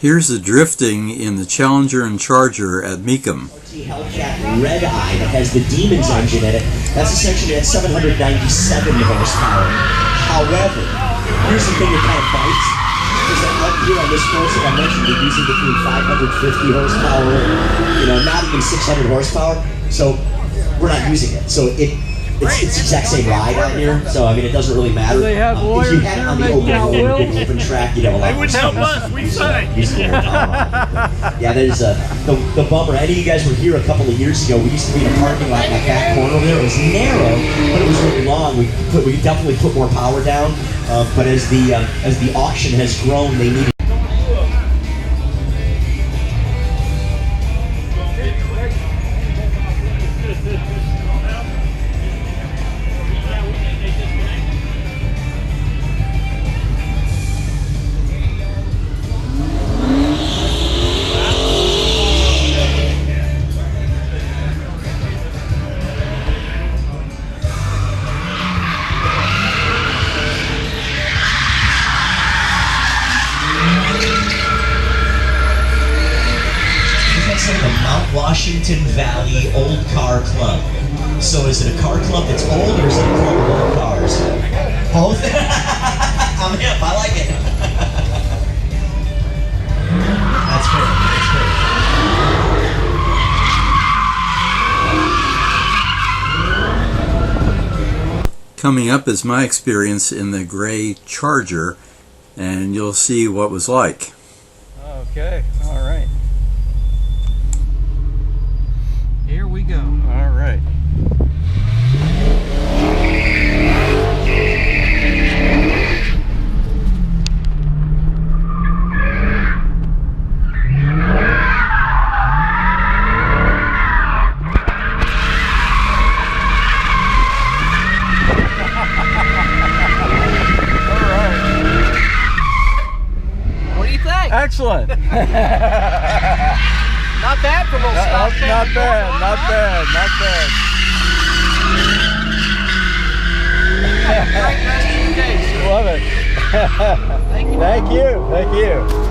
Here's the drifting in the Challenger and Charger at Mecum. Hellcat Red Eye that has the Demons engine in it. That's essentially at 797 horsepower. However, here's the thing that kind of bites. Is that out here on this course that I mentioned, we're using between 550 horsepower, not even 600 horsepower. So we're not using it. So it's the exact same ride out here. So I mean, it doesn't really matter. They have if you had it on the open track, you'd have a lot more. They would help us. We signed. Yeah, there's the bummer. Any of you guys were here a couple of years ago. We used to be in a parking lot in that back corner over there. It was narrow, but it was really long. We definitely put more power down. But as the auction has grown, they needed. The Mount Washington Valley Old Car Club. So is it a car club that's old, or is it a club of old cars? Both? I'm hip, I like it. That's great. Coming up is my experience in the gray Charger, and you'll see what it was like. Okay, all right. Here we go. All right. What do you think? Excellent. Not bad for a little stock. Not bad, not bad, not bad. Great rest of your day, sir. Love it. Thank you. Thank you. Thank you.